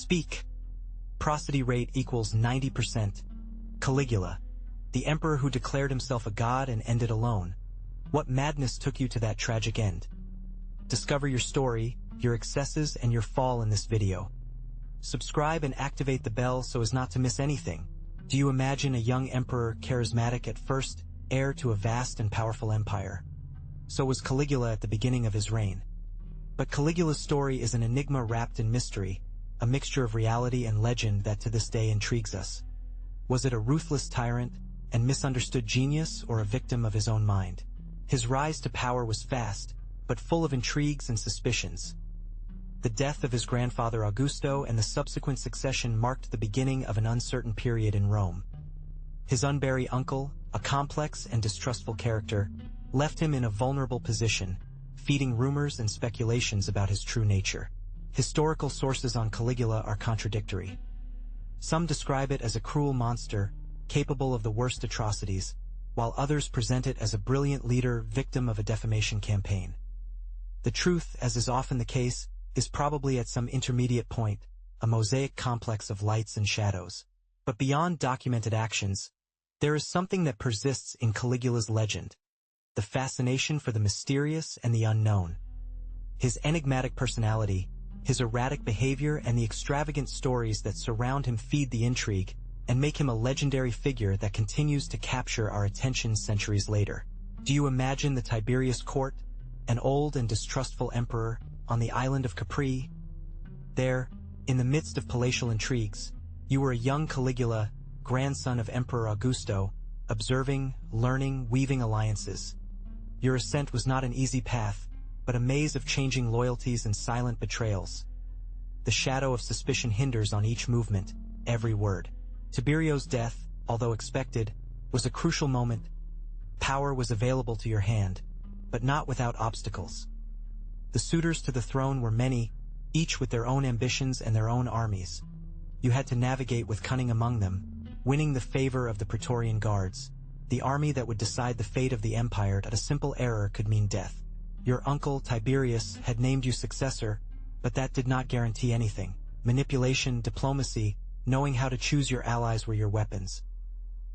Speak. Prosody rate equals 90%. Caligula, the emperor who declared himself a god and ended alone. What madness took you to that tragic end? Discover your story, your excesses, and your fall in this video. Subscribe and activate the bell so as not to miss anything. Do you imagine a young emperor, charismatic at first, heir to a vast and powerful empire? So was Caligula at the beginning of his reign. But Caligula's story is an enigma wrapped in mystery, a mixture of reality and legend that to this day intrigues us. Was it a ruthless tyrant and misunderstood genius, or a victim of his own mind? His rise to power was fast, but full of intrigues and suspicions. The death of his grandfather Augusto and the subsequent succession marked the beginning of an uncertain period in Rome. His unburied uncle, a complex and distrustful character, left him in a vulnerable position, feeding rumors and speculations about his true nature. Historical sources on Caligula are contradictory. Some describe it as a cruel monster, capable of the worst atrocities, while others present it as a brilliant leader victim of a defamation campaign. The truth, as is often the case, is probably at some intermediate point, a mosaic complex of lights and shadows. But beyond documented actions, there is something that persists in Caligula's legend: the fascination for the mysterious and the unknown. His enigmatic personality, his erratic behavior, and the extravagant stories that surround him feed the intrigue and make him a legendary figure that continues to capture our attention centuries later. Do you imagine the Tiberius court, an old and distrustful emperor, on the island of Capri? There, in the midst of palatial intrigues, you were a young Caligula, grandson of Emperor Augusto, observing, learning, weaving alliances. Your ascent was not an easy path, but a maze of changing loyalties and silent betrayals. The shadow of suspicion hinders on each movement, every word. Tiberio's death, although expected, was a crucial moment. Power was available to your hand, but not without obstacles. The suitors to the throne were many, each with their own ambitions and their own armies. You had to navigate with cunning among them, winning the favor of the Praetorian Guards, the army that would decide the fate of the empire. That a simple error could mean death. Your uncle, Tiberius, had named you successor, but that did not guarantee anything. Manipulation, diplomacy, knowing how to choose your allies were your weapons.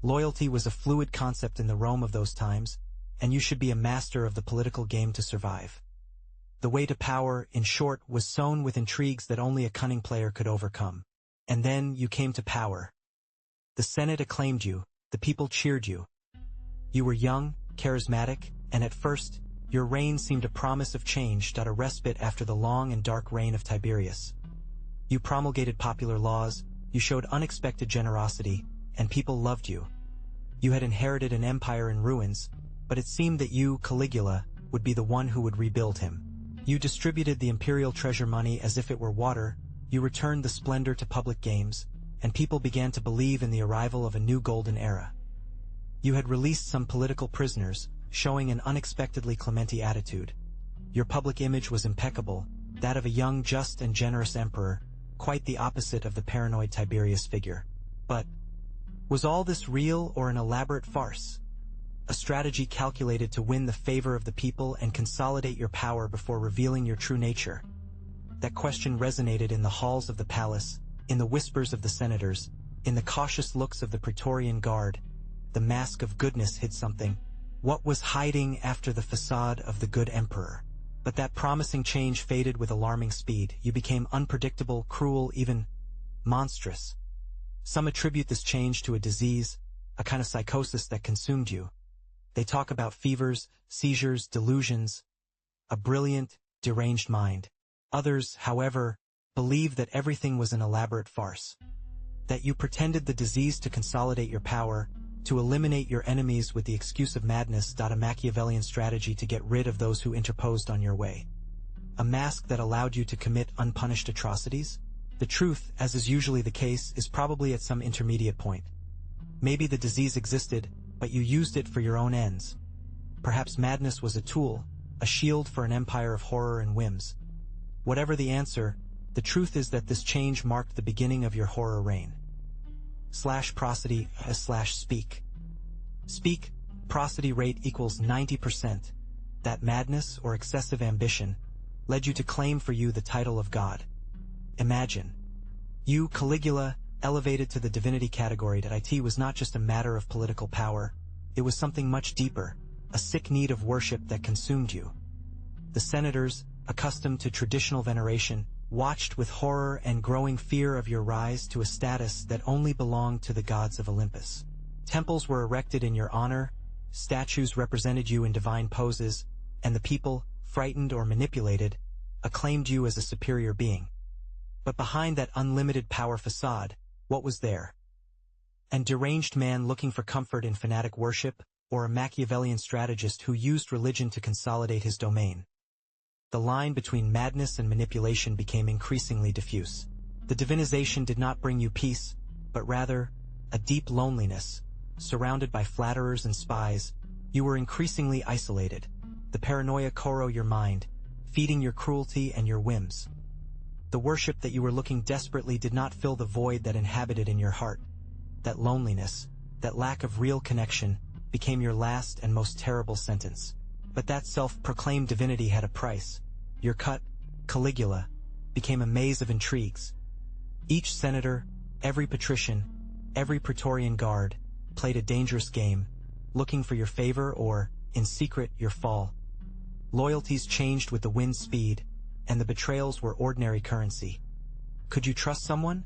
Loyalty was a fluid concept in the Rome of those times, and you should be a master of the political game to survive. The way to power, in short, was sown with intrigues that only a cunning player could overcome. And then you came to power. The Senate acclaimed you, the people cheered you. You were young, charismatic, and at first, your reign seemed a promise of change, a respite after the long and dark reign of Tiberius. You promulgated popular laws, you showed unexpected generosity, and people loved you. You had inherited an empire in ruins, but it seemed that you, Caligula, would be the one who would rebuild him. You distributed the imperial treasure money as if it were water, you returned the splendor to public games, and people began to believe in the arrival of a new golden era. You had released some political prisoners, showing an unexpectedly clemente attitude. Your public image was impeccable, that of a young, just, and generous emperor, quite the opposite of the paranoid Tiberius figure. But was all this real or an elaborate farce? A strategy calculated to win the favor of the people and consolidate your power before revealing your true nature? That question resonated in the halls of the palace, in the whispers of the senators, in the cautious looks of the Praetorian Guard. The mask of goodness hid something. What was hiding after the facade of the good emperor? But that promising change faded with alarming speed. You became unpredictable, cruel, even monstrous. Some attribute this change to a disease, a kind of psychosis that consumed you. They talk about fevers, seizures, delusions, a brilliant, deranged mind. Others, however, believe that everything was an elaborate farce. That you pretended the disease to consolidate your power, to eliminate your enemies with the excuse of madness. A Machiavellian strategy to get rid of those who interposed on your way. A mask that allowed you to commit unpunished atrocities? The truth, as is usually the case, is probably at some intermediate point. Maybe the disease existed, but you used it for your own ends. Perhaps madness was a tool, a shield for an empire of horror and whims. Whatever the answer, the truth is that this change marked the beginning of your horror reign. /prosody/speak. Speak, prosody rate equals 90%. That madness or excessive ambition led you to claim for you the title of God. Imagine. You, Caligula, elevated to the divinity category that it was not just a matter of political power, it was something much deeper, a sick need of worship that consumed you. The senators, accustomed to traditional veneration, watched with horror and growing fear of your rise to a status that only belonged to the gods of Olympus. Temples were erected in your honor, statues represented you in divine poses, and the people, frightened or manipulated, acclaimed you as a superior being. But behind that unlimited power facade, what was there? An deranged man looking for comfort in fanatic worship, or a Machiavellian strategist who used religion to consolidate his domain? The line between madness and manipulation became increasingly diffuse. The divinization did not bring you peace, but rather, a deep loneliness. Surrounded by flatterers and spies, you were increasingly isolated. The paranoia corrode your mind, feeding your cruelty and your whims. The worship that you were looking desperately did not fill the void that inhabited in your heart. That loneliness, that lack of real connection, became your last and most terrible sentence. But that self-proclaimed divinity had a price. Your cut, Caligula, became a maze of intrigues. Each senator, every patrician, every praetorian guard, played a dangerous game, looking for your favor or, in secret, your fall. Loyalties changed with the wind's speed, and the betrayals were ordinary currency. Could you trust someone?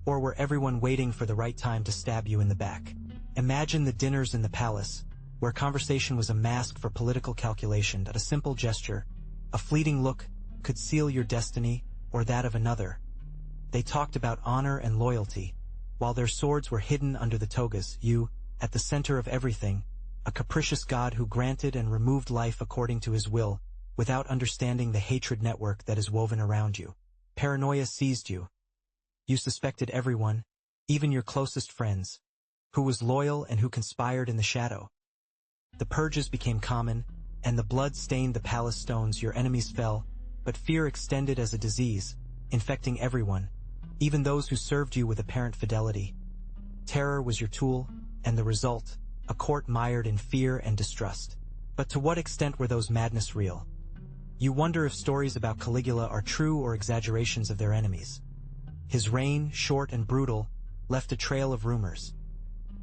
Or were everyone waiting for the right time to stab you in the back? Imagine the dinners in the palace, where conversation was a mask for political calculation, that a simple gesture, a fleeting look, could seal your destiny or that of another. They talked about honor and loyalty, while their swords were hidden under the togas. You, at the center of everything, a capricious god who granted and removed life according to his will, without understanding the hatred network that is woven around you. Paranoia seized you. You suspected everyone, even your closest friends, who was loyal and who conspired in the shadow. The purges became common, and the blood stained the palace stones. Your enemies fell, but fear extended as a disease, infecting everyone, even those who served you with apparent fidelity. Terror was your tool, and the result, a court mired in fear and distrust. But to what extent were those madness real? You wonder if stories about Caligula are true or exaggerations of their enemies. His reign, short and brutal, left a trail of rumors.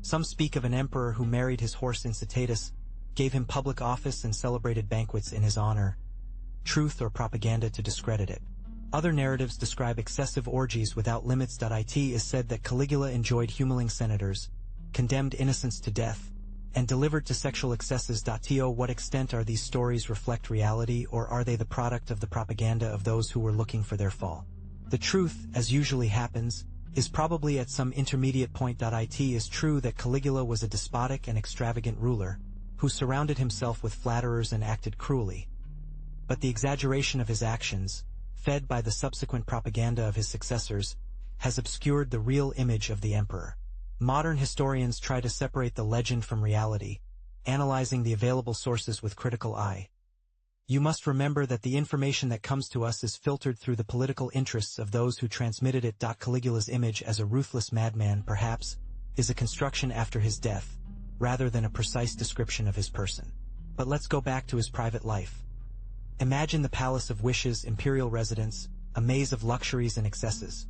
Some speak of an emperor who married his horse Incitatus, gave him public office and celebrated banquets in his honor. Truth or propaganda to discredit it. Other narratives describe excessive orgies without limits. It is said that Caligula enjoyed humiling senators, condemned innocents to death, and delivered to sexual excesses. To what extent are these stories reflect reality, or are they the product of the propaganda of those who were looking for their fall? The truth, as usually happens, is probably at some intermediate point. It is true that Caligula was a despotic and extravagant ruler, who surrounded himself with flatterers and acted cruelly. But the exaggeration of his actions, fed by the subsequent propaganda of his successors, has obscured the real image of the emperor. Modern historians try to separate the legend from reality, analyzing the available sources with critical eye. You must remember that the information that comes to us is filtered through the political interests of those who transmitted it. Caligula's image as a ruthless madman, perhaps, is a construction after his death, rather than a precise description of his person. But let's go back to his private life. Imagine the palace of wishes, imperial residence, a maze of luxuries and excesses.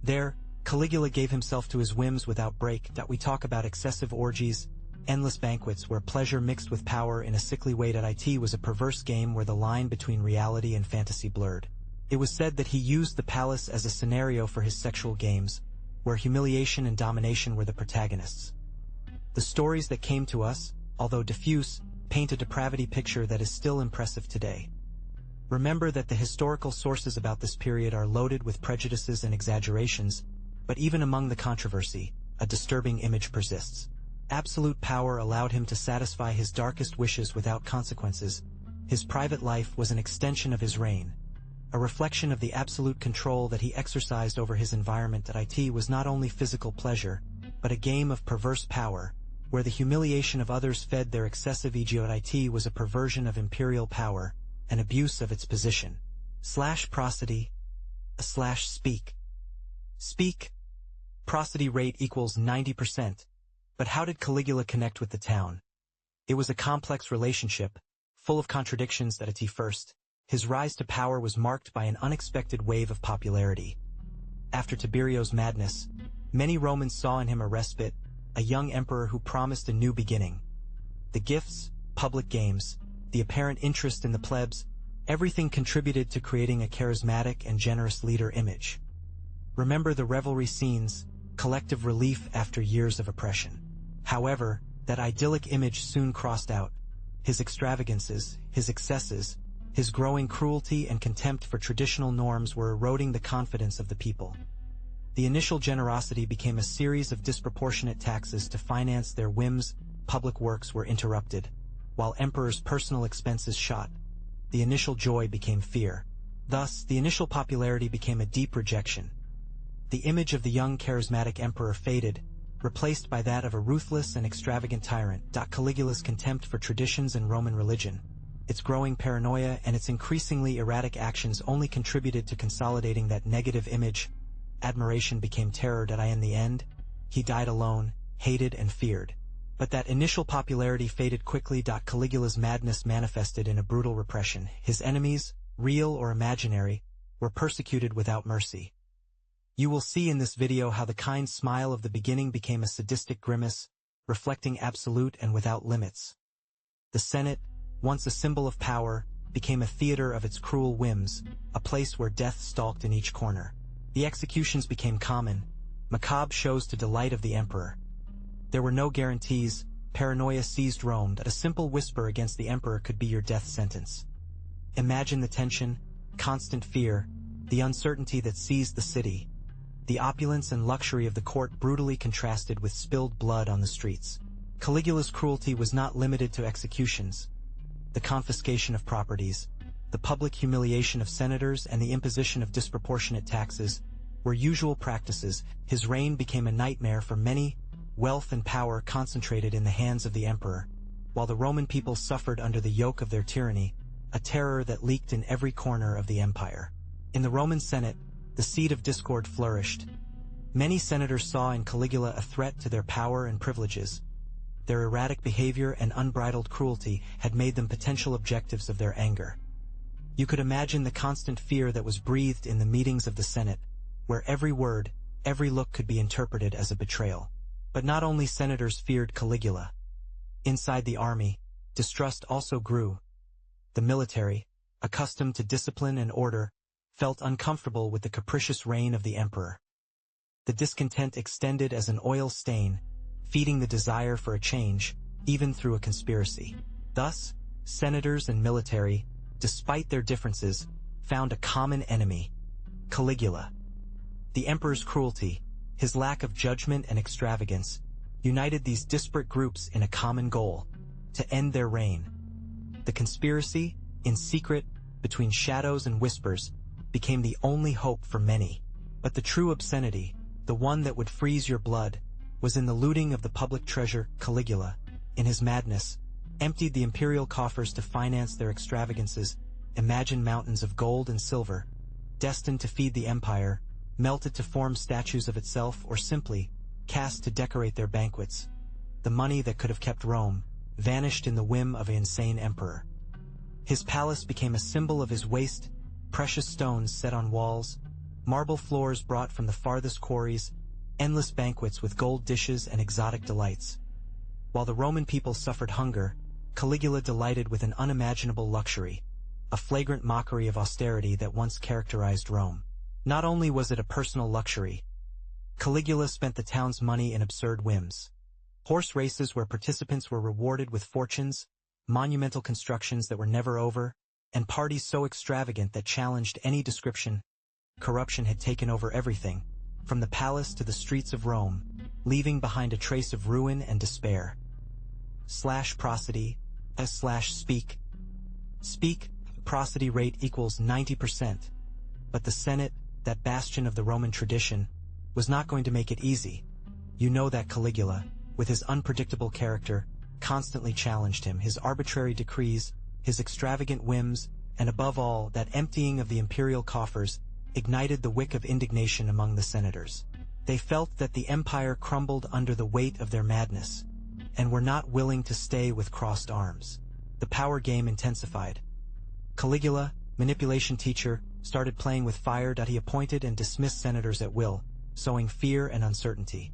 There, Caligula gave himself to his whims without break. We talk about excessive orgies, endless banquets where pleasure mixed with power in a sickly way. It was a perverse game where the line between reality and fantasy blurred. It was said that he used the palace as a scenario for his sexual games, where humiliation and domination were the protagonists. The stories that came to us, although diffuse, paint a depravity picture that is still impressive today. Remember that the historical sources about this period are loaded with prejudices and exaggerations, but even among the controversy, a disturbing image persists. Absolute power allowed him to satisfy his darkest wishes without consequences. His private life was an extension of his reign, a reflection of the absolute control that he exercised over his environment. It was not only physical pleasure, but a game of perverse power, where the humiliation of others fed their excessive ego. It was a perversion of imperial power, an abuse of its position. Prosody, speak. Speak. Prosody rate equals 90%. But how did Caligula connect with the town? It was a complex relationship, full of contradictions. First, his rise to power was marked by an unexpected wave of popularity. After Tiberio's madness, many Romans saw in him a respite, a young emperor who promised a new beginning. The gifts, public games, the apparent interest in the plebs, everything contributed to creating a charismatic and generous leader image. Remember the revelry scenes, collective relief after years of oppression. However, that idyllic image soon crossed out. His extravagances, his excesses, his growing cruelty and contempt for traditional norms were eroding the confidence of the people. The initial generosity became a series of disproportionate taxes to finance their whims. Public works were interrupted, while emperors' personal expenses shot. The initial joy became fear. Thus, the initial popularity became a deep rejection. The image of the young charismatic emperor faded, replaced by that of a ruthless and extravagant tyrant. Caligula's contempt for traditions and Roman religion, its growing paranoia and its increasingly erratic actions only contributed to consolidating that negative image. Admiration became terror. In the end, he died alone, hated and feared. But that initial popularity faded quickly. Caligula's madness manifested in a brutal repression. His enemies, real or imaginary, were persecuted without mercy. You will see in this video how the kind smile of the beginning became a sadistic grimace, reflecting absolute and without limits. The Senate, once a symbol of power, became a theater of its cruel whims, a place where death stalked in each corner. The executions became common, macabre shows to delight of the emperor. There were no guarantees, paranoia seized Rome. A simple whisper against the emperor could be your death sentence. Imagine the tension, constant fear, the uncertainty that seized the city. The opulence and luxury of the court brutally contrasted with spilled blood on the streets. Caligula's cruelty was not limited to executions. The confiscation of properties, the public humiliation of senators and the imposition of disproportionate taxes were usual practices. His reign became a nightmare for many. Wealth and power concentrated in the hands of the emperor, while the Roman people suffered under the yoke of their tyranny, a terror that leaked in every corner of the empire. In the Roman Senate, the seed of discord flourished. Many senators saw in Caligula a threat to their power and privileges. Their erratic behavior and unbridled cruelty had made them potential objectives of their anger. You could imagine the constant fear that was breathed in the meetings of the Senate, where every word, every look could be interpreted as a betrayal. But not only senators feared Caligula. Inside the army, distrust also grew. The military, accustomed to discipline and order, felt uncomfortable with the capricious reign of the emperor. The discontent extended as an oil stain, feeding the desire for a change, even through a conspiracy. Thus, senators and military, despite their differences, found a common enemy: Caligula. The emperor's cruelty, his lack of judgment and extravagance, united these disparate groups in a common goal: to end their reign. The conspiracy, in secret, between shadows and whispers, became the only hope for many. But the true obscenity, the one that would freeze your blood, was in the looting of the public treasure. Caligula, in his madness, emptied the imperial coffers to finance their extravagances. Imagine mountains of gold and silver, destined to feed the empire, melted to form statues of itself or simply cast to decorate their banquets. The money that could have kept Rome vanished in the whim of an insane emperor. His palace became a symbol of his waste, precious stones set on walls, marble floors brought from the farthest quarries, endless banquets with gold dishes and exotic delights. While the Roman people suffered hunger, Caligula delighted with an unimaginable luxury, a flagrant mockery of austerity that once characterized Rome. Not only was it a personal luxury, Caligula spent the town's money in absurd whims. Horse races where participants were rewarded with fortunes, monumental constructions that were never over, and parties so extravagant that challenged any description. Corruption had taken over everything, from the palace to the streets of Rome, leaving behind a trace of ruin and despair. Prosody, speak. Prosody rate equals 90%. But the Senate, that bastion of the Roman tradition, was not going to make it easy. You know that Caligula, with his unpredictable character, constantly challenged him. His arbitrary decrees, his extravagant whims, and above all, that emptying of the imperial coffers, ignited the wick of indignation among the senators. They felt that the empire crumbled under the weight of their madness, and were not willing to stay with crossed arms. The power game intensified. Caligula, manipulation teacher, started playing with fire. He appointed and dismissed senators at will, sowing fear and uncertainty.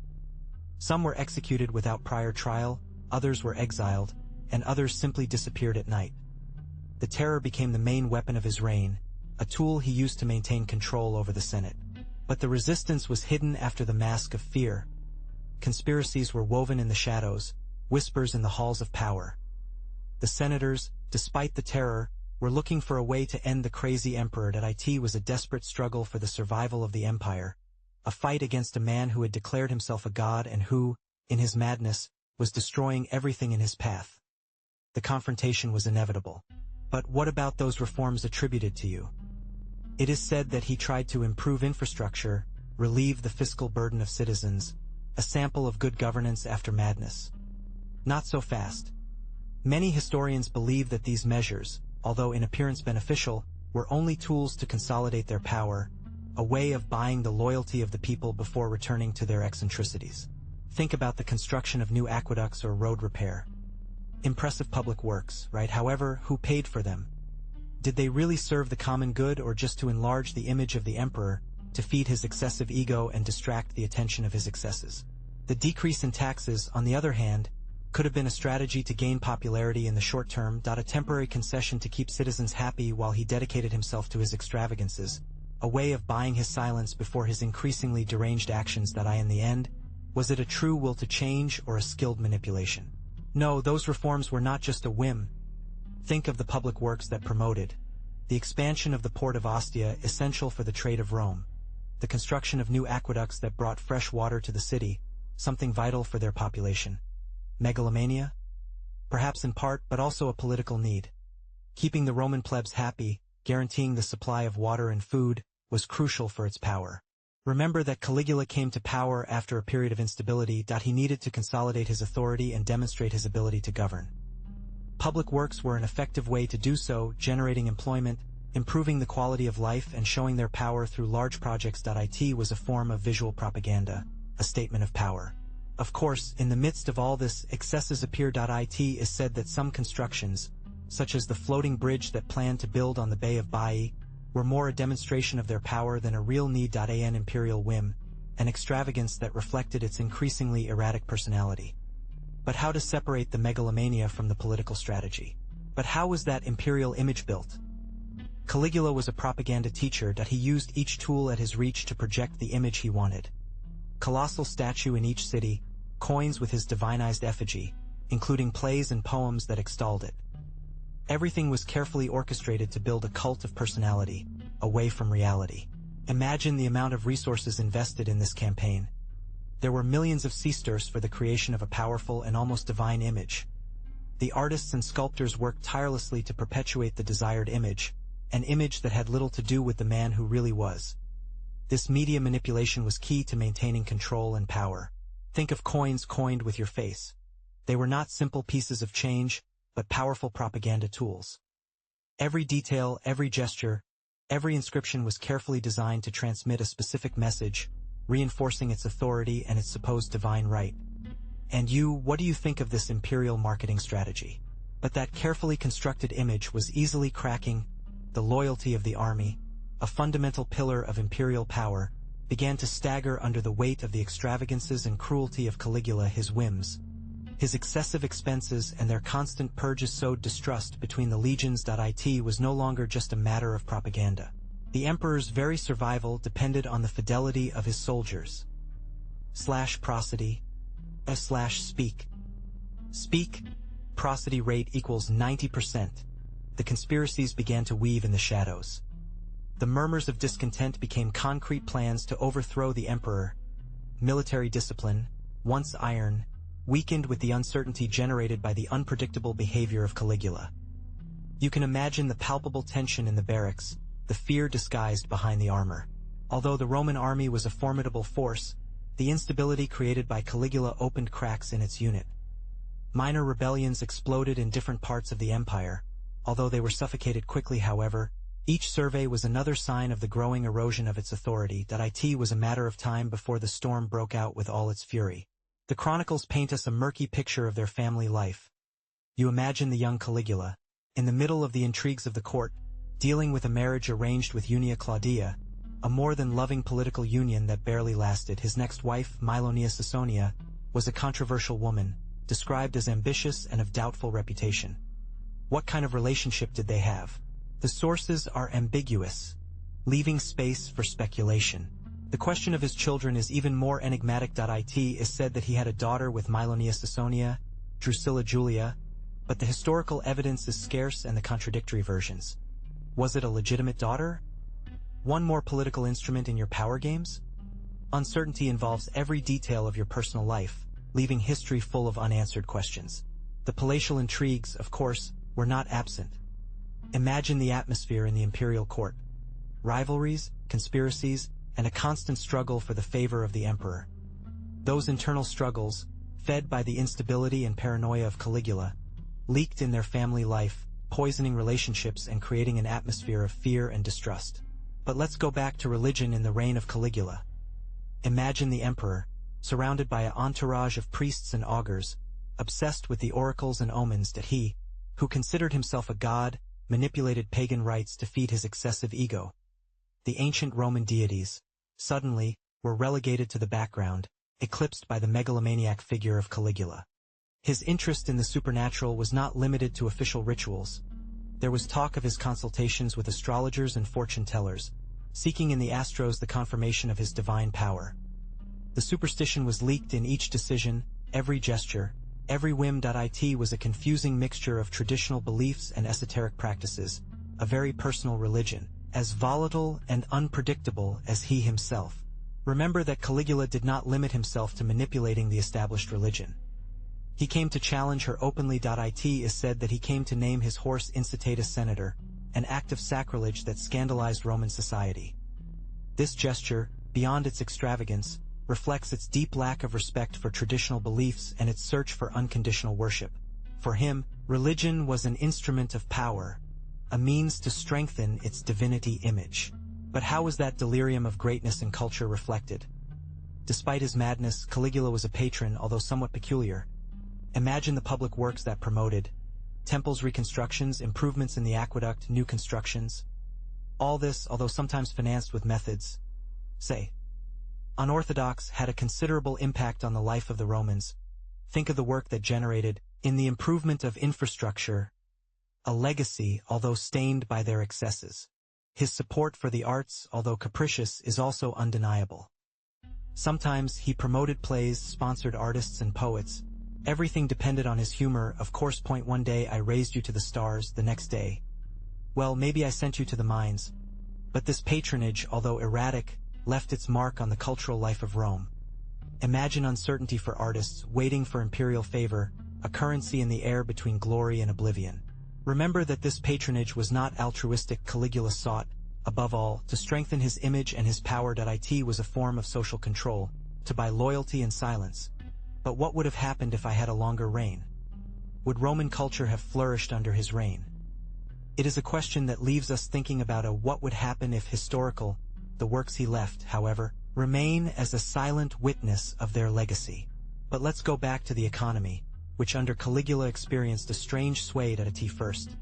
Some were executed without prior trial, others were exiled, and others simply disappeared at night. The terror became the main weapon of his reign, a tool he used to maintain control over the Senate. But the resistance was hidden after the mask of fear. Conspiracies were woven in the shadows, whispers in the halls of power. The senators, despite the terror, were looking for a way to end the crazy emperor. It was a desperate struggle for the survival of the empire, a fight against a man who had declared himself a god and who, in his madness, was destroying everything in his path. The confrontation was inevitable. But what about those reforms attributed to you? It is said that he tried to improve infrastructure, relieve the fiscal burden of citizens, a sample of good governance after madness. Not so fast. Many historians believe that these measures, although in appearance beneficial, were only tools to consolidate their power, a way of buying the loyalty of the people before returning to their eccentricities. Think about the construction of new aqueducts or road repair. Impressive public works, right? However, who paid for them? Did they really serve the common good or just to enlarge the image of the emperor, to feed his excessive ego and distract the attention of his excesses? The decrease in taxes, on the other hand, could have been a strategy to gain popularity in the short term, a temporary concession to keep citizens happy while he dedicated himself to his extravagances, a way of buying his silence before his increasingly deranged actions. In the end, was it a true will to change or a skilled manipulation? No, those reforms were not just a whim. Think of the public works that promoted the expansion of the port of Ostia, essential for the trade of Rome, the construction of new aqueducts that brought fresh water to the city, something vital for their population. Megalomania? Perhaps in part, but also a political need. Keeping the Roman plebs happy, guaranteeing the supply of water and food, was crucial for its power. Remember that Caligula came to power after a period of instability. He needed to consolidate his authority and demonstrate his ability to govern. Public works were an effective way to do so, generating employment, improving the quality of life and showing their power through large projects. It was a form of visual propaganda, a statement of power. Of course, in the midst of all this, excesses appear. It is said that some constructions, such as the floating bridge that planned to build on the Bay of Baiae, were more a demonstration of their power than a real need. An imperial whim, an extravagance that reflected its increasingly erratic personality. But how to separate the megalomania from the political strategy? But how was that imperial image built? Caligula was a propaganda teacher. He used each tool at his reach to project the image he wanted. Colossal statue in each city, coins with his divinized effigy, including plays and poems that extolled it. Everything was carefully orchestrated to build a cult of personality, away from reality. Imagine the amount of resources invested in this campaign. There were millions of sesterces for the creation of a powerful and almost divine image. The artists and sculptors worked tirelessly to perpetuate the desired image, an image that had little to do with the man who really was. This media manipulation was key to maintaining control and power. Think of coins coined with your face. They were not simple pieces of change, but powerful propaganda tools. Every detail, every gesture, every inscription was carefully designed to transmit a specific message, reinforcing its authority and its supposed divine right. And you, what do you think of this imperial marketing strategy? But that carefully constructed image was easily cracking. The loyalty of the army, a fundamental pillar of imperial power, began to stagger under the weight of the extravagances and cruelty of Caligula. His whims, his excessive expenses and their constant purges sowed distrust between the legions. It was no longer just a matter of propaganda. The emperor's very survival depended on the fidelity of his soldiers. Prosody. Speak. Speak. Prosody rate equals 90%. The conspiracies began to weave in the shadows. The murmurs of discontent became concrete plans to overthrow the emperor. Military discipline, once iron, weakened with the uncertainty generated by the unpredictable behavior of Caligula. You can imagine the palpable tension in the barracks, the fear disguised behind the armor. Although the Roman army was a formidable force, the instability created by Caligula opened cracks in its unit. Minor rebellions exploded in different parts of the empire. Although they were suffocated quickly, however, each survey was another sign of the growing erosion of its authority. It was a matter of time before the storm broke out with all its fury. The chronicles paint us a murky picture of their family life. You imagine the young Caligula, in the middle of the intrigues of the court, dealing with a marriage arranged with Junia Claudia, a more than loving political union that barely lasted. His next wife, Milonia Caesonia, was a controversial woman, described as ambitious and of doubtful reputation. What kind of relationship did they have? The sources are ambiguous, leaving space for speculation. The question of his children is even more enigmatic. It is said that he had a daughter with Milonia Caesonia, Drusilla Julia, but the historical evidence is scarce and the contradictory versions. Was it a legitimate daughter? One more political instrument in your power games? Uncertainty involves every detail of your personal life, leaving history full of unanswered questions. The palatial intrigues, of course, were not absent. Imagine the atmosphere in the imperial court. Rivalries, conspiracies, and a constant struggle for the favor of the emperor. Those internal struggles, fed by the instability and paranoia of Caligula, leaked in their family life, poisoning relationships and creating an atmosphere of fear and distrust. But let's go back to religion in the reign of Caligula. Imagine the emperor, surrounded by an entourage of priests and augurs, obsessed with the oracles and omens that he, who considered himself a god, manipulated pagan rites to feed his excessive ego. The ancient Roman deities, suddenly, were relegated to the background, eclipsed by the megalomaniac figure of Caligula. His interest in the supernatural was not limited to official rituals. There was talk of his consultations with astrologers and fortune-tellers, seeking in the astros the confirmation of his divine power. The superstition was leaked in each decision, every gesture, every whim. It was a confusing mixture of traditional beliefs and esoteric practices, a very personal religion, as volatile and unpredictable as he himself. Remember that Caligula did not limit himself to manipulating the established religion. He came to challenge her openly. It is said that he came to name his horse Incitatus Senator, an act of sacrilege that scandalized Roman society. This gesture, beyond its extravagance, reflects its deep lack of respect for traditional beliefs and its search for unconditional worship. For him, religion was an instrument of power, a means to strengthen its divinity image. But how was that delirium of greatness and culture reflected? Despite his madness, Caligula was a patron, although somewhat peculiar. Imagine the public works that promoted temples reconstructions, improvements in the aqueduct, new constructions. All this, although sometimes financed with methods, say, unorthodox, had a considerable impact on the life of the Romans. Think of the work that generated, in the improvement of infrastructure, a legacy, although stained by their excesses. His support for the arts, although capricious, is also undeniable. Sometimes he promoted plays, sponsored artists and poets. Everything depended on his humor. Of course, point one day I raised you to the stars, the next day, well, maybe I sent you to the mines. But this patronage, although erratic, left its mark on the cultural life of Rome. Imagine uncertainty for artists, waiting for imperial favor, a currency in the air between glory and oblivion. Remember that this patronage was not altruistic. Caligula sought, above all, to strengthen his image and his power. It was a form of social control, to buy loyalty and silence. But what would have happened if I had a longer reign? Would Roman culture have flourished under his reign? It is a question that leaves us thinking about what would happen if historical, the works he left, however, remain as a silent witness of their legacy. But let's go back to the economy, which under Caligula experienced a strange sway. First,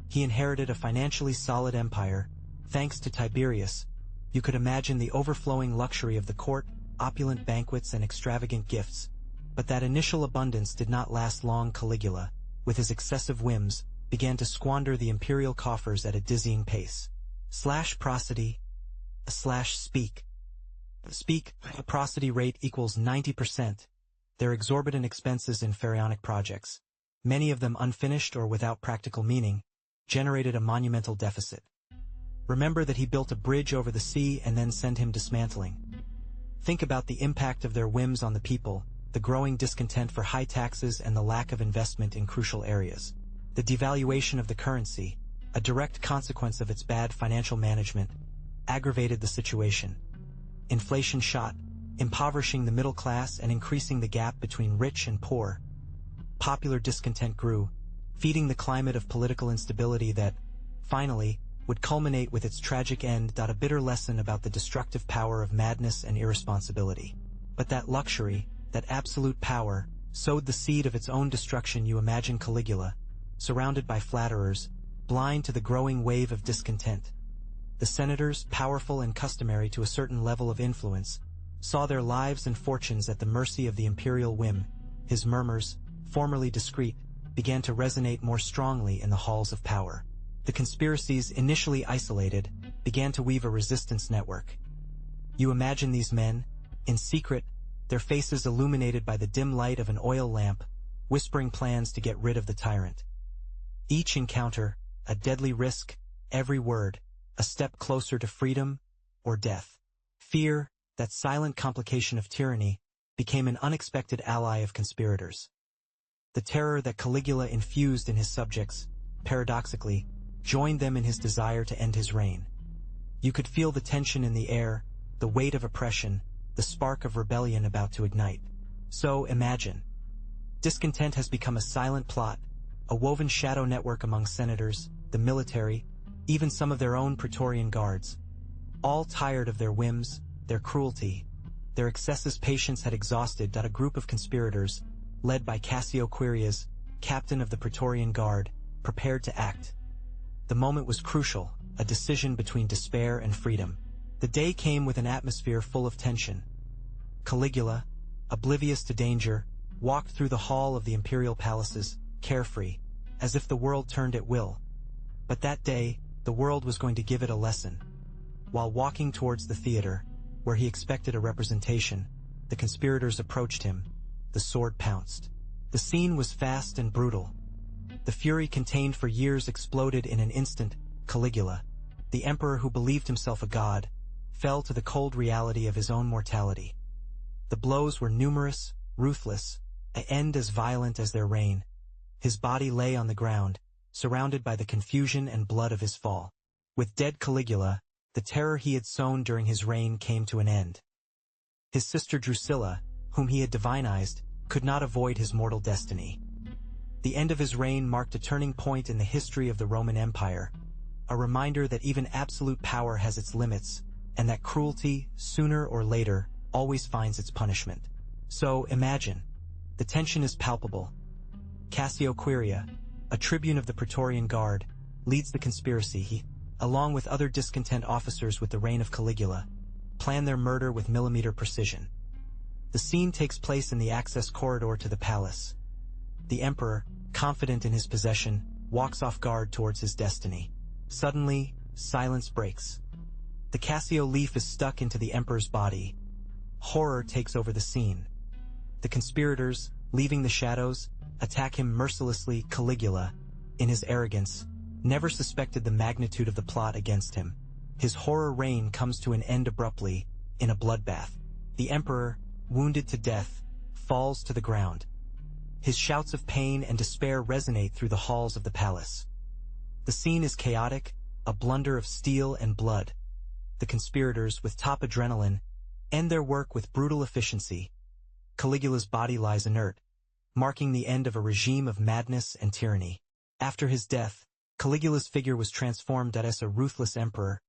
he inherited a financially solid empire. Thanks to Tiberius, you could imagine the overflowing luxury of the court, opulent banquets and extravagant gifts. But that initial abundance did not last long. Caligula, with his excessive whims, began to squander the imperial coffers at a dizzying pace. Prosody, speak. A prosody rate equals 90%. Their exorbitant expenses in pharaonic projects, many of them unfinished or without practical meaning, generated a monumental deficit. Remember that he built a bridge over the sea and then sent him dismantling. Think about the impact of their whims on the people, the growing discontent for high taxes and the lack of investment in crucial areas. The devaluation of the currency, a direct consequence of its bad financial management, aggravated the situation. Inflation shot, impoverishing the middle class and increasing the gap between rich and poor. Popular discontent grew, feeding the climate of political instability that, finally, would culminate with its tragic end. A bitter lesson about the destructive power of madness and irresponsibility. But that luxury, that absolute power, sowed the seed of its own destruction. You imagine Caligula, surrounded by flatterers, blind to the growing wave of discontent. The senators, powerful and customary to a certain level of influence, saw their lives and fortunes at the mercy of the imperial whim. His murmurs, formerly discreet, began to resonate more strongly in the halls of power. The conspiracies, initially isolated, began to weave a resistance network. You imagine these men, in secret, their faces illuminated by the dim light of an oil lamp, whispering plans to get rid of the tyrant. Each encounter, a deadly risk, every word, a step closer to freedom or death. Fear, that silent complication of tyranny, became an unexpected ally of conspirators. The terror that Caligula infused in his subjects, paradoxically, joined them in his desire to end his reign. You could feel the tension in the air, the weight of oppression, the spark of rebellion about to ignite. So imagine. Discontent has become a silent plot, a woven shadow network among senators, the military, even some of their own Praetorian guards. All tired of their whims, their cruelty, their excesses patience had exhausted. A group of conspirators, led by Cassio Quirius, captain of the Praetorian Guard, prepared to act. The moment was crucial, a decision between despair and freedom. The day came with an atmosphere full of tension. Caligula, oblivious to danger, walked through the hall of the imperial palaces, carefree, as if the world turned at will. But that day, the world was going to give it a lesson. While walking towards the theater, where he expected a representation, the conspirators approached him. The sword pounced. The scene was fast and brutal. The fury contained for years exploded in an instant. Caligula, the emperor who believed himself a god, fell to the cold reality of his own mortality. The blows were numerous, ruthless, an end as violent as their reign. His body lay on the ground, surrounded by the confusion and blood of his fall. With dead Caligula, the terror he had sown during his reign came to an end. His sister Drusilla, whom he had divinized, could not avoid his mortal destiny. The end of his reign marked a turning point in the history of the Roman Empire, a reminder that even absolute power has its limits, and that cruelty, sooner or later, always finds its punishment. So, imagine. The tension is palpable. Cassio Quirius, a tribune of the Praetorian Guard, leads the conspiracy. He, along with other discontent officers with the reign of Caligula, plan their murder with millimeter precision. The scene takes place in the access corridor to the palace. The emperor, confident in his possession, walks off guard towards his destiny. Suddenly, silence breaks. The Cassio leaf is stuck into the emperor's body. Horror takes over the scene. The conspirators, leaving the shadows, attack him mercilessly. Caligula, in his arrogance, never suspected the magnitude of the plot against him. His horror reign comes to an end abruptly, in a bloodbath. The emperor, wounded to death, falls to the ground. His shouts of pain and despair resonate through the halls of the palace. The scene is chaotic, a blunder of steel and blood. The conspirators, with top adrenaline, end their work with brutal efficiency. Caligula's body lies inert, marking the end of a regime of madness and tyranny. After his death, Caligula's figure was transformed as a ruthless emperor.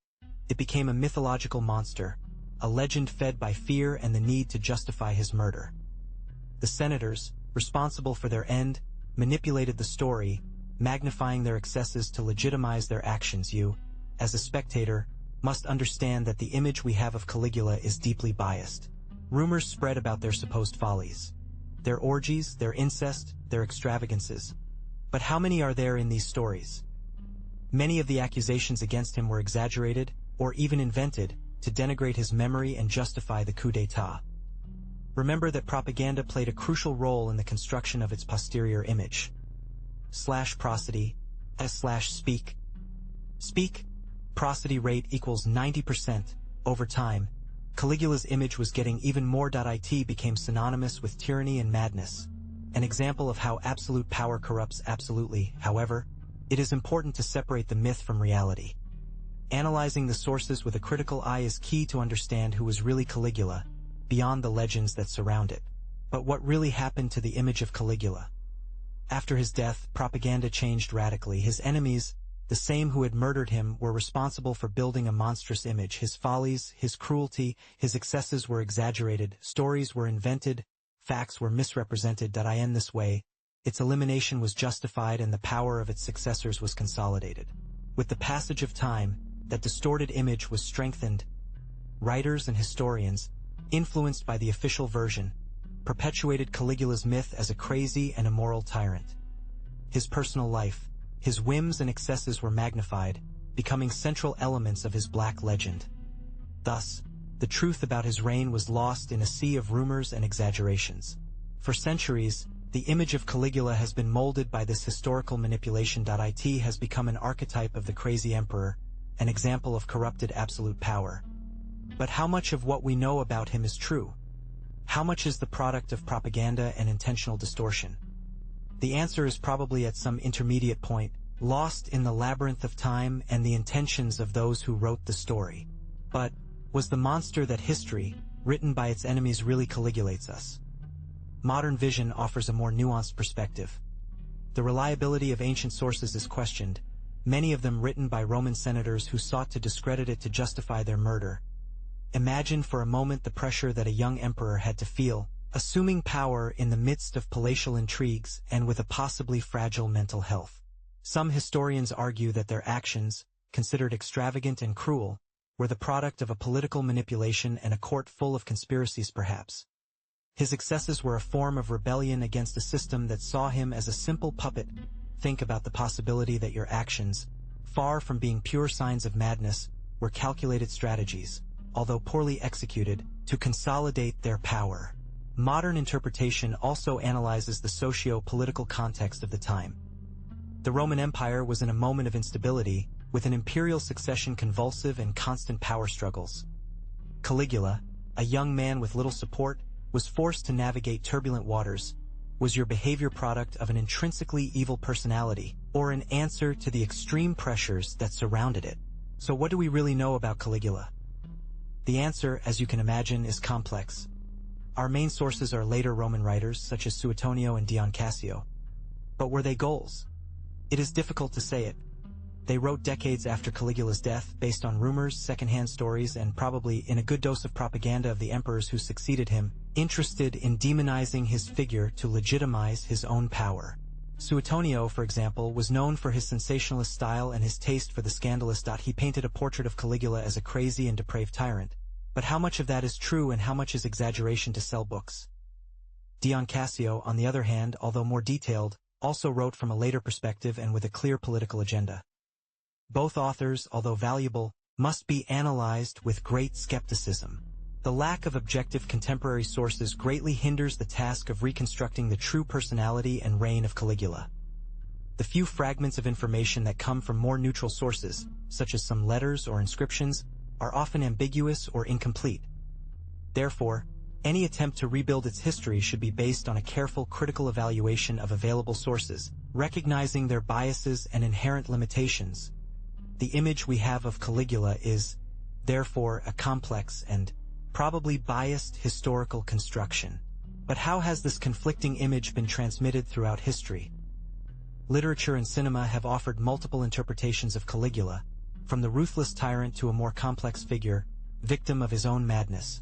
It became a mythological monster, a legend fed by fear and the need to justify his murder. The senators, responsible for their end, manipulated the story, magnifying their excesses to legitimize their actions. You, as a spectator, must understand that the image we have of Caligula is deeply biased. Rumors spread about their supposed follies, their orgies, their incest, their extravagances. But how many are there in these stories? Many of the accusations against him were exaggerated, or even invented, to denigrate his memory and justify the coup d'état. Remember that propaganda played a crucial role in the construction of its posterior image. Prosody, speak. Speak, prosody rate equals 90%. Over time, Caligula's image was getting even more. It became synonymous with tyranny and madness, an example of how absolute power corrupts absolutely. However, it is important to separate the myth from reality. Analyzing the sources with a critical eye is key to understand who was really Caligula, beyond the legends that surround it. But what really happened to the image of Caligula? After his death, propaganda changed radically. His enemies, the same who had murdered him, were responsible for building a monstrous image. His follies, his cruelty, his excesses were exaggerated, stories were invented, facts were misrepresented. I end this way. its elimination was justified and the power of its successors was consolidated. With the passage of time, that distorted image was strengthened. Writers and historians, influenced by the official version, perpetuated Caligula's myth as a crazy and immoral tyrant. His personal life, his whims and excesses were magnified, becoming central elements of his black legend. Thus, the truth about his reign was lost in a sea of rumors and exaggerations. For centuries, the image of Caligula has been molded by this historical manipulation. It has become an archetype of the crazy emperor, an example of corrupted absolute power. But how much of what we know about him is true? How much is the product of propaganda and intentional distortion? The answer is probably at some intermediate point, lost in the labyrinth of time and the intentions of those who wrote the story. But, was the monster that history, written by its enemies, really Caligulates us? Modern vision offers a more nuanced perspective. The reliability of ancient sources is questioned, many of them written by Roman senators who sought to discredit it to justify their murder. Imagine for a moment the pressure that a young emperor had to feel, assuming power in the midst of palatial intrigues and with a possibly fragile mental health. Some historians argue that their actions, considered extravagant and cruel, were the product of a political manipulation and a court full of conspiracies perhaps. His excesses were a form of rebellion against a system that saw him as a simple puppet. Think about the possibility that your actions, far from being pure signs of madness, were calculated strategies, although poorly executed, to consolidate their power. Modern interpretation also analyzes the socio-political context of the time. The Roman Empire was in a moment of instability, with an imperial succession convulsive and constant power struggles. Caligula, a young man with little support, was forced to navigate turbulent waters. Was your behavior product of an intrinsically evil personality, or an answer to the extreme pressures that surrounded it? So what do we really know about Caligula? The answer, as you can imagine, is complex. Our main sources are later Roman writers, such as Suetonio and Dion Cassio. But were they goals? It is difficult to say it. They wrote decades after Caligula's death, based on rumors, secondhand stories, and probably in a good dose of propaganda of the emperors who succeeded him, interested in demonizing his figure to legitimize his own power. Suetonio, for example, was known for his sensationalist style and his taste for the scandalous. He painted a portrait of Caligula as a crazy and depraved tyrant. But how much of that is true and how much is exaggeration to sell books? Dion Cassio, on the other hand, although more detailed, also wrote from a later perspective and with a clear political agenda. Both authors, although valuable, must be analyzed with great skepticism. The lack of objective contemporary sources greatly hinders the task of reconstructing the true personality and reign of Caligula. The few fragments of information that come from more neutral sources, such as some letters or inscriptions, are often ambiguous or incomplete. Therefore, any attempt to rebuild its history should be based on a careful critical evaluation of available sources, recognizing their biases and inherent limitations. The image we have of Caligula is, therefore, a complex and probably biased historical construction. But how has this conflicting image been transmitted throughout history? Literature and cinema have offered multiple interpretations of Caligula, from the ruthless tyrant to a more complex figure, victim of his own madness.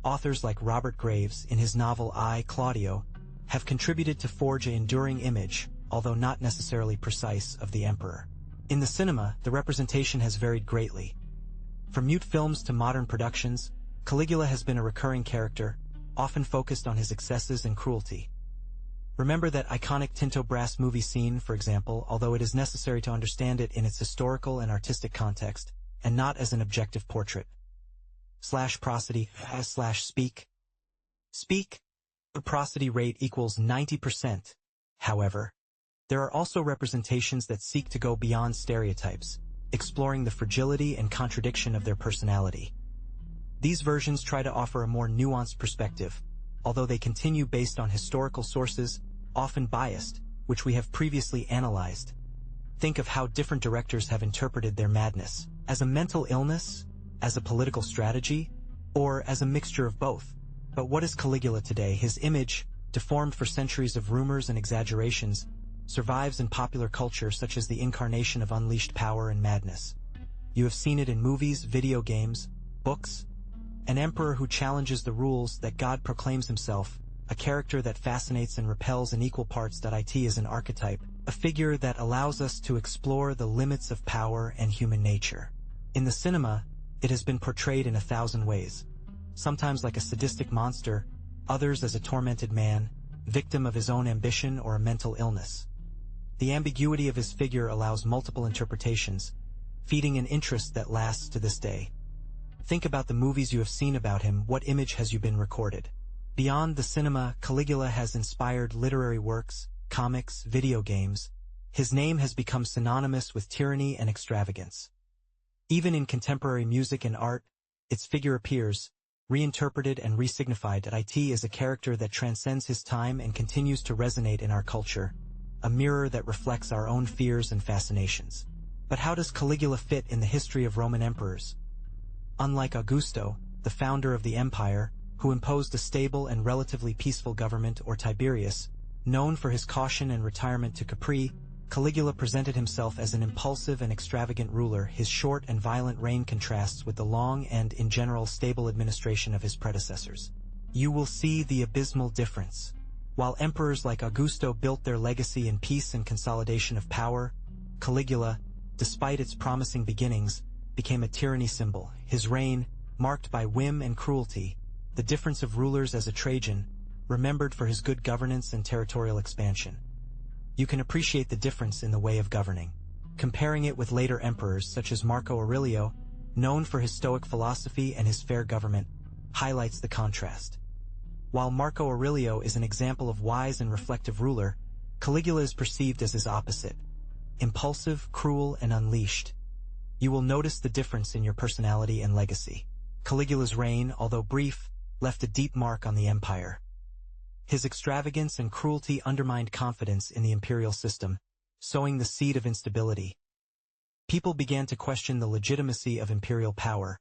Authors like Robert Graves, in his novel I, Claudio, have contributed to forge an enduring image, although not necessarily precise, of the emperor. In the cinema, the representation has varied greatly. From mute films to modern productions, Caligula has been a recurring character, often focused on his excesses and cruelty. Remember that iconic Tinto Brass movie scene, for example, although it is necessary to understand it in its historical and artistic context, and not as an objective portrait. Prosody speak. Speak. The prosody rate equals 90%. However, there are also representations that seek to go beyond stereotypes, exploring the fragility and contradiction of their personality. These versions try to offer a more nuanced perspective, although they continue based on historical sources, often biased, which we have previously analyzed. Think of how different directors have interpreted their madness, as a mental illness, as a political strategy, or as a mixture of both. But what is Caligula today? His image, deformed for centuries of rumors and exaggerations, survives in popular culture such as the incarnation of unleashed power and madness. You have seen it in movies, video games, books. An emperor who challenges the rules that God proclaims himself, a a character that fascinates and repels in equal parts. It is an archetype, a figure that allows us to explore the limits of power and human nature. In the cinema, it has been portrayed in 1,000 ways, sometimes like a sadistic monster, others as a tormented man, victim of his own ambition or a mental illness. The ambiguity of his figure allows multiple interpretations, feeding an interest that lasts to this day. Think about the movies you have seen about him. What image has you been recorded? Beyond the cinema, Caligula has inspired literary works, comics, video games. His name has become synonymous with tyranny and extravagance. Even in contemporary music and art, its figure appears, reinterpreted and resignified. It is a character that transcends his time and continues to resonate in our culture, a mirror that reflects our own fears and fascinations. But how does Caligula fit in the history of Roman emperors? Unlike Augusto, the founder of the empire, who imposed a stable and relatively peaceful government, or Tiberius, known for his caution and retirement to Capri, Caligula presented himself as an impulsive and extravagant ruler. His short and violent reign contrasts with the long and, in general, stable administration of his predecessors. You will see the abysmal difference. While emperors like Augusto built their legacy in peace and consolidation of power, Caligula, despite its promising beginnings, became a tyranny symbol. His reign, marked by whim and cruelty, the difference of rulers as a Trajan, remembered for his good governance and territorial expansion. You can appreciate the difference in the way of governing. Comparing it with later emperors such as Marco Aurelio, known for his Stoic philosophy and his fair government, highlights the contrast. While Marco Aurelio is an example of wise and reflective ruler, Caligula is perceived as his opposite, impulsive, cruel, and unleashed. You will notice the difference in your personality and legacy. Caligula's reign, although brief, left a deep mark on the empire. His extravagance and cruelty undermined confidence in the imperial system, sowing the seed of instability. People began to question the legitimacy of imperial power,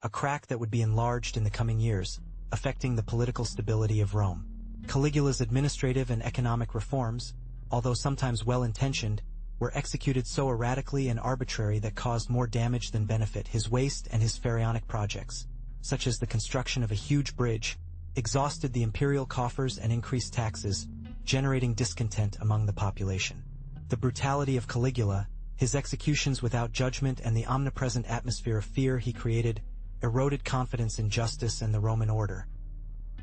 a crack that would be enlarged in the coming years, affecting the political stability of Rome. Caligula's administrative and economic reforms, although sometimes well-intentioned, were executed so erratically and arbitrary that caused more damage than benefit. His waste and his pharaonic projects, such as the construction of a huge bridge, exhausted the imperial coffers and increased taxes, generating discontent among the population. The brutality of Caligula, his executions without judgment, and the omnipresent atmosphere of fear he created eroded confidence in justice and the Roman order.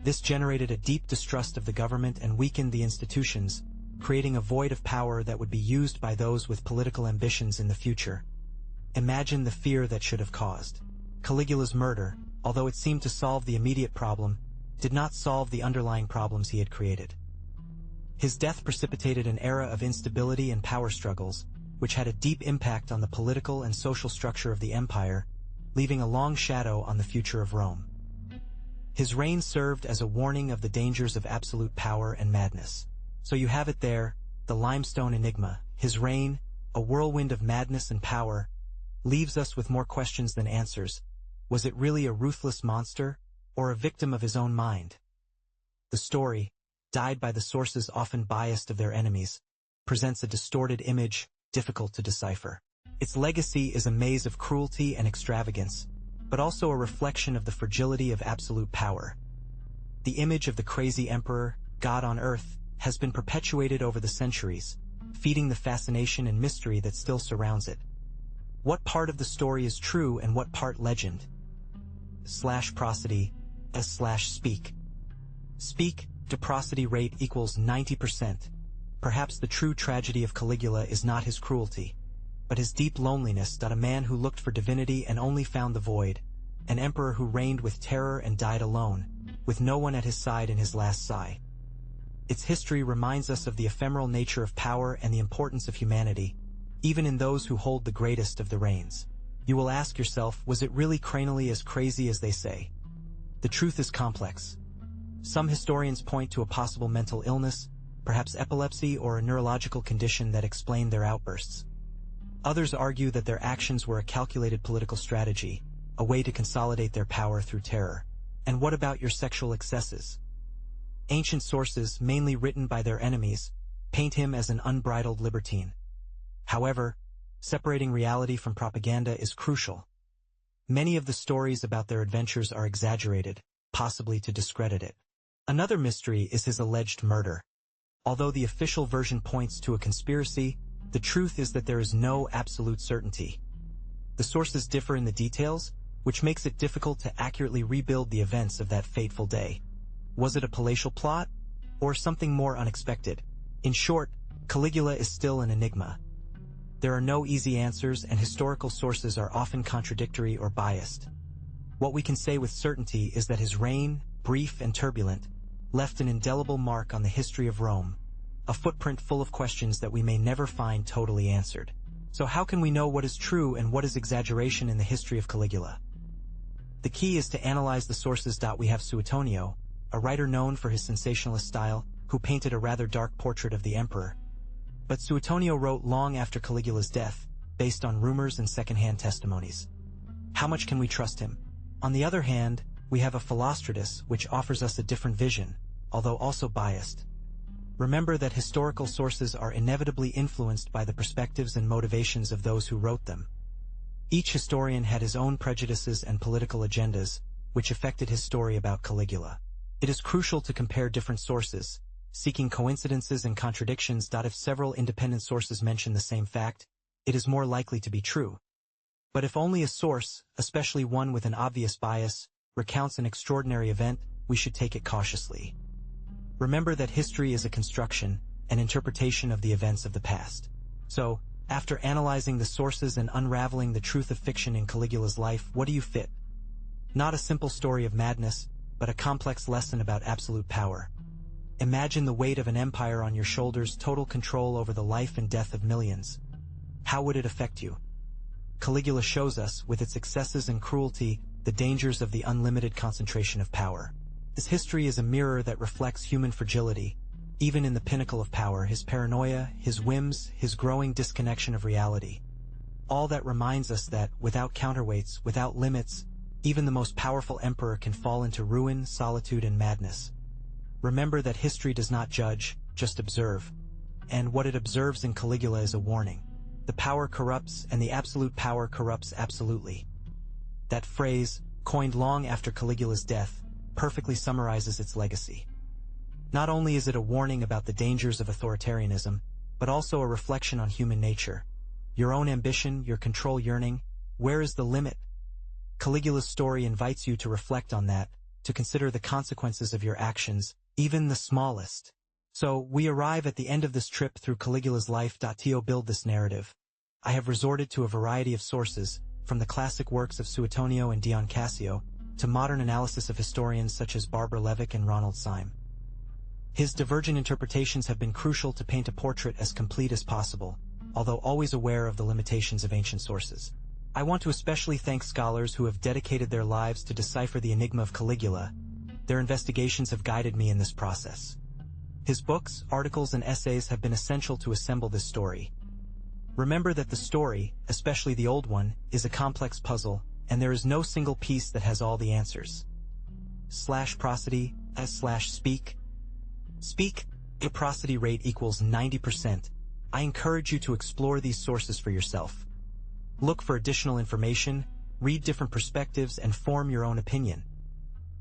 This generated a deep distrust of the government and weakened the institutions, creating a void of power that would be used by those with political ambitions in the future. Imagine the fear that should have caused. Caligula's murder, although it seemed to solve the immediate problem, did not solve the underlying problems he had created. His death precipitated an era of instability and power struggles, which had a deep impact on the political and social structure of the empire, leaving a long shadow on the future of Rome. His reign served as a warning of the dangers of absolute power and madness. So you have it there, the limestone enigma. His reign, a whirlwind of madness and power, leaves us with more questions than answers. Was it really a ruthless monster, or a victim of his own mind? The story, dyed by the sources often biased of their enemies, presents a distorted image, difficult to decipher. Its legacy is a maze of cruelty and extravagance, but also a reflection of the fragility of absolute power. The image of the crazy emperor, God on earth, has been perpetuated over the centuries, feeding the fascination and mystery that still surrounds it. What part of the story is true and what part legend? Prosody, speak. Speak, to prosody rate equals 90%. Perhaps the true tragedy of Caligula is not his cruelty, but his deep loneliness. A man who looked for divinity and only found the void, an emperor who reigned with terror and died alone, with no one at his side in his last sigh. Its history reminds us of the ephemeral nature of power and the importance of humanity, even in those who hold the greatest of the reigns. You will ask yourself, was it really cranily as crazy as they say? The truth is complex. Some historians point to a possible mental illness, perhaps epilepsy or a neurological condition that explained their outbursts. Others argue that their actions were a calculated political strategy, a way to consolidate their power through terror. And what about your sexual excesses? Ancient sources, mainly written by their enemies, paint him as an unbridled libertine. However, separating reality from propaganda is crucial. Many of the stories about their adventures are exaggerated, possibly to discredit it. Another mystery is his alleged murder. Although the official version points to a conspiracy, the truth is that there is no absolute certainty. The sources differ in the details, which makes it difficult to accurately rebuild the events of that fateful day. Was it a palatial plot, or something more unexpected? In short, Caligula is still an enigma. There are no easy answers, and historical sources are often contradictory or biased. What we can say with certainty is that his reign, brief and turbulent, left an indelible mark on the history of Rome, a footprint full of questions that we may never find totally answered. So how can we know what is true and what is exaggeration in the history of Caligula? The key is to analyze the sources. We have Suetonio, a writer known for his sensationalist style, who painted a rather dark portrait of the emperor. But Suetonio wrote long after Caligula's death, based on rumors and second-hand testimonies. How much can we trust him? On the other hand, we have a Philostratus, which offers us a different vision, although also biased. Remember that historical sources are inevitably influenced by the perspectives and motivations of those who wrote them. Each historian had his own prejudices and political agendas, which affected his story about Caligula. It is crucial to compare different sources, seeking coincidences and contradictions. If several independent sources mention the same fact, it is more likely to be true. But if only a source, especially one with an obvious bias, recounts an extraordinary event, we should take it cautiously. Remember that history is a construction, an interpretation of the events of the past. So, after analyzing the sources and unraveling the truth of fiction in Caligula's life, what do you fit? Not a simple story of madness, but a complex lesson about absolute power. Imagine the weight of an empire on your shoulders, total control over the life and death of millions. How would it affect you? Caligula shows us, with its excesses and cruelty, the dangers of the unlimited concentration of power. His history is a mirror that reflects human fragility. Even in the pinnacle of power, his paranoia, his whims, his growing disconnection of reality. All that reminds us that, without counterweights, without limits, even the most powerful emperor can fall into ruin, solitude, and madness. Remember that history does not judge, just observe. And what it observes in Caligula is a warning. The power corrupts, and the absolute power corrupts absolutely. That phrase, coined long after Caligula's death, perfectly summarizes its legacy. Not only is it a warning about the dangers of authoritarianism, but also a reflection on human nature. Your own ambition, your control yearning, where is the limit? Caligula's story invites you to reflect on that, to consider the consequences of your actions, even the smallest. So, we arrive at the end of this trip through Caligula's life. To build this narrative, I have resorted to a variety of sources, from the classic works of Suetonio and Dion Cassio, to modern analysis of historians such as Barbara Levick and Ronald Syme. His divergent interpretations have been crucial to paint a portrait as complete as possible, although always aware of the limitations of ancient sources. I want to especially thank scholars who have dedicated their lives to decipher the enigma of Caligula. Their investigations have guided me in this process. His books, articles, and essays have been essential to assemble this story. Remember that the story, especially the old one, is a complex puzzle, and there is no single piece that has all the answers. /prosody /speak. Speak, the prosody rate equals 90%. I encourage you to explore these sources for yourself. Look for additional information, read different perspectives, and form your own opinion.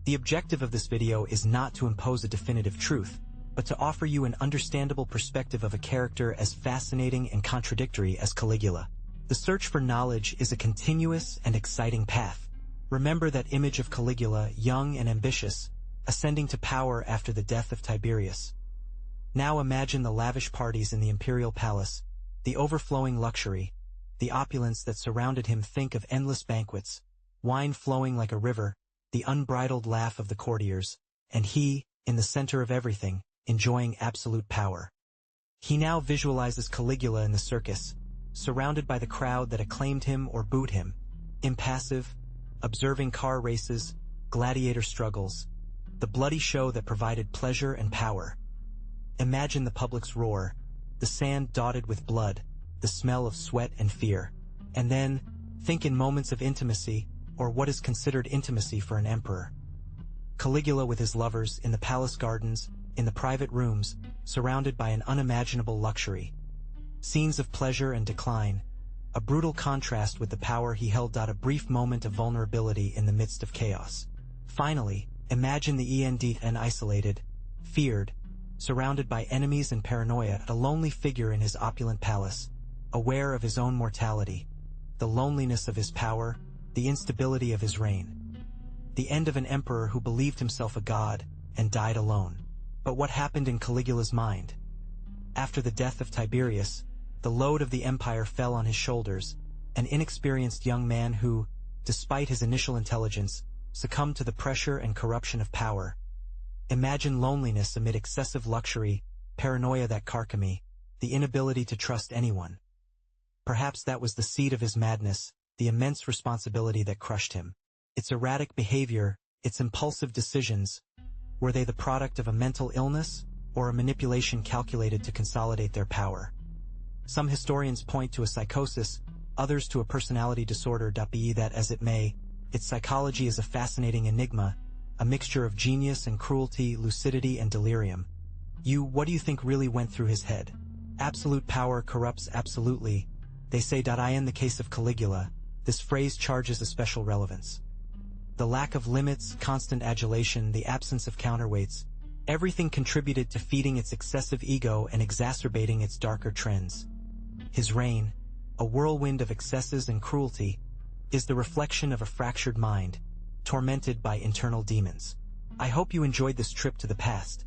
The objective of this video is not to impose a definitive truth, but to offer you an understandable perspective of a character as fascinating and contradictory as Caligula. The search for knowledge is a continuous and exciting path. Remember that image of Caligula, young and ambitious, ascending to power after the death of Tiberius. Now imagine the lavish parties in the imperial palace, the overflowing luxury, the opulence that surrounded him. Think of endless banquets, wine flowing like a river, the unbridled laugh of the courtiers, and he, in the center of everything, enjoying absolute power. He now visualizes Caligula in the circus, surrounded by the crowd that acclaimed him or booed him, impassive, observing car races, gladiator struggles, the bloody show that provided pleasure and power. Imagine the public's roar, the sand dotted with blood, the smell of sweat and fear. And then, think in moments of intimacy, or what is considered intimacy for an emperor. Caligula with his lovers, in the palace gardens, in the private rooms, surrounded by an unimaginable luxury. Scenes of pleasure and decline, a brutal contrast with the power he held. A brief moment of vulnerability in the midst of chaos. Finally, Imagine the end and isolated, feared, surrounded by enemies and paranoia, a lonely figure in his opulent palace, aware of his own mortality, the loneliness of his power, the instability of his reign. The end of an emperor who believed himself a god and died alone. But what happened in Caligula's mind? After the death of Tiberius, the load of the empire fell on his shoulders, an inexperienced young man who, despite his initial intelligence, succumbed to the pressure and corruption of power. Imagine loneliness amid excessive luxury, paranoia that carcome, the inability to trust anyone. Perhaps that was the seed of his madness, the immense responsibility that crushed him. Its erratic behavior, its impulsive decisions, were they the product of a mental illness or a manipulation calculated to consolidate their power? Some historians point to a psychosis, others to a personality disorder. Be that as it may, its psychology is a fascinating enigma, a mixture of genius and cruelty, lucidity and delirium. What do you think really went through his head? Absolute power corrupts absolutely, they say. In the case of Caligula, this phrase charges a special relevance. The lack of limits, constant adulation, the absence of counterweights, everything contributed to feeding its excessive ego and exacerbating its darker trends. His reign, a whirlwind of excesses and cruelty, is the reflection of a fractured mind, tormented by internal demons. I hope you enjoyed this trip to the past.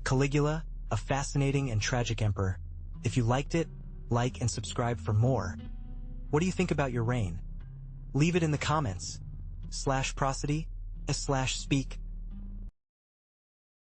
Caligula, a fascinating and tragic emperor. If you liked it, like and subscribe for more. What do you think about your reign? Leave it in the comments. /prosody/speak